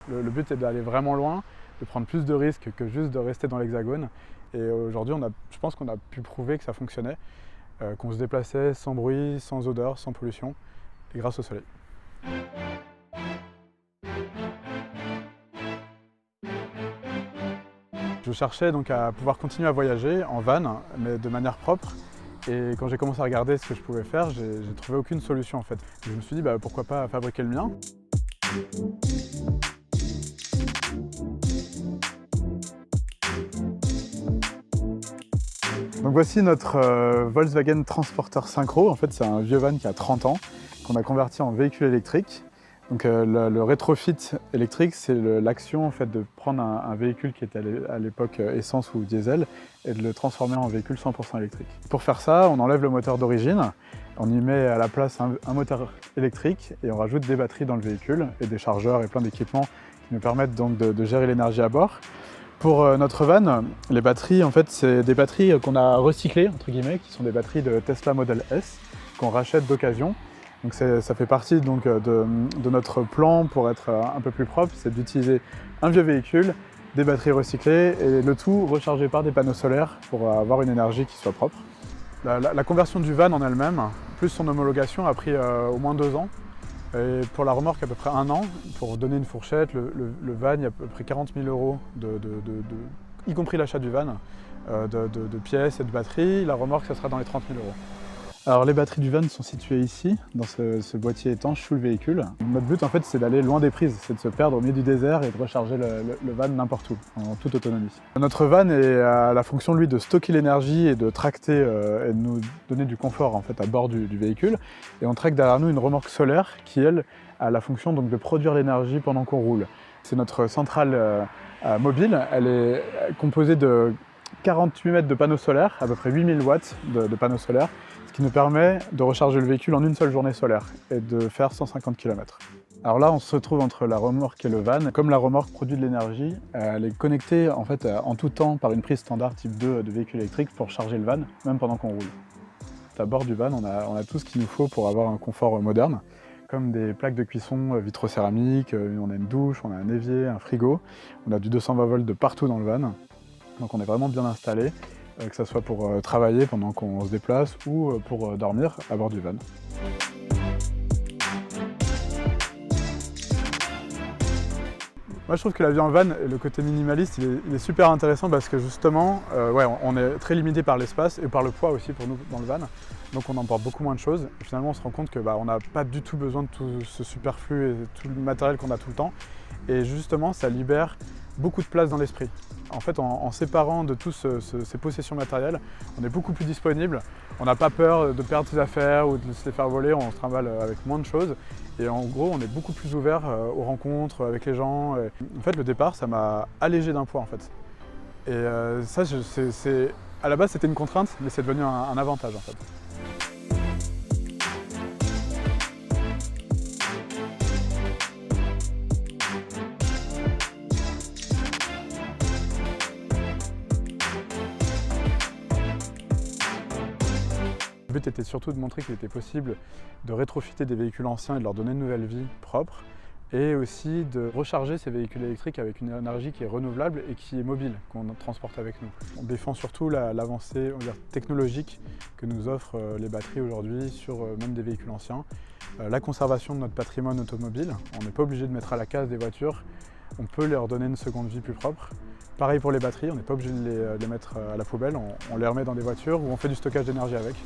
Le but est d'aller vraiment loin, de prendre plus de risques que juste de rester dans l'hexagone. Et aujourd'hui, je pense qu'on a pu prouver que ça fonctionnait, qu'on se déplaçait sans bruit, sans odeur, sans pollution, et grâce au soleil. Je cherchais donc à pouvoir continuer à voyager en van, mais de manière propre. Et quand j'ai commencé à regarder ce que je pouvais faire, j'ai trouvé aucune solution en fait. Je me suis dit pourquoi pas fabriquer le mien. Donc voici notre Volkswagen Transporter Synchro. En fait, c'est un vieux van qui a 30 ans, qu'on a converti en véhicule électrique. Donc le rétrofit électrique, c'est l'action en fait, de prendre un véhicule qui était à l'époque essence ou diesel et de le transformer en véhicule 100% électrique. Pour faire ça, on enlève le moteur d'origine, on y met à la place un moteur électrique et on rajoute des batteries dans le véhicule et des chargeurs et plein d'équipements qui nous permettent donc de gérer l'énergie à bord. Pour notre van, les batteries, en fait, c'est des batteries qu'on a recyclées, entre guillemets, qui sont des batteries de Tesla Model S qu'on rachète d'occasion. Donc ça fait partie donc, de notre plan pour être un peu plus propre, c'est d'utiliser un vieux véhicule, des batteries recyclées et le tout rechargé par des panneaux solaires pour avoir une énergie qui soit propre. La conversion du van en elle-même, plus son homologation, a pris au moins 2 ans. Et pour la remorque, à peu près 1 an. Pour donner une fourchette, le van, il y a à peu près 40 000 €, y compris l'achat du van, de pièces et de batteries. La remorque, ça sera dans les 30 000 €. Alors les batteries du van sont situées ici, dans ce boîtier étanche sous le véhicule. Notre but en fait c'est d'aller loin des prises, c'est de se perdre au milieu du désert et de recharger le van n'importe où, en toute autonomie. Notre van a la fonction lui de stocker l'énergie et de tracter et de nous donner du confort en fait à bord du véhicule. Et on traque derrière nous une remorque solaire qui elle a la fonction donc de produire l'énergie pendant qu'on roule. C'est notre centrale mobile, elle est composée de 48 mètres de panneaux solaires, à peu près 8000 watts de panneaux solaires, ce qui nous permet de recharger le véhicule en une seule journée solaire et de faire 150 km. Alors là, on se retrouve entre la remorque et le van. Comme la remorque produit de l'énergie, elle est connectée en fait en tout temps par une prise standard type 2 de véhicule électrique pour charger le van, même pendant qu'on roule. À bord du van, on a tout ce qu'il nous faut pour avoir un confort moderne, comme des plaques de cuisson vitrocéramiques, on a une douche, on a un évier, un frigo, on a du 220 volts de partout dans le van. Donc on est vraiment bien installé, que ce soit pour travailler pendant qu'on se déplace ou pour dormir à bord du van. Moi je trouve que la vie en van, le côté minimaliste, il est super intéressant parce que justement, on est très limité par l'espace et par le poids aussi pour nous dans le van. Donc on emporte beaucoup moins de choses. Et finalement on se rend compte que on n'a pas du tout besoin de tout ce superflu et tout le matériel qu'on a tout le temps. Et justement ça libère beaucoup de place dans l'esprit. En fait, en séparant de toutes ces possessions matérielles, on est beaucoup plus disponible. On n'a pas peur de perdre ses affaires ou de se les faire voler, on se trimballe avec moins de choses. Et en gros, on est beaucoup plus ouvert aux rencontres avec les gens. Et en fait, le départ, ça m'a allégé d'un poids en fait. Et ça, à la base, c'était une contrainte, mais c'est devenu un avantage en fait. Le but était surtout de montrer qu'il était possible de rétrofiter des véhicules anciens et de leur donner une nouvelle vie propre, et aussi de recharger ces véhicules électriques avec une énergie qui est renouvelable et qui est mobile, qu'on transporte avec nous. On défend surtout l'avancée technologique que nous offrent les batteries aujourd'hui sur même des véhicules anciens. La conservation de notre patrimoine automobile, on n'est pas obligé de mettre à la case des voitures, on peut leur donner une seconde vie plus propre. Pareil pour les batteries, on n'est pas obligé de les mettre à la poubelle, on les remet dans des voitures ou on fait du stockage d'énergie avec.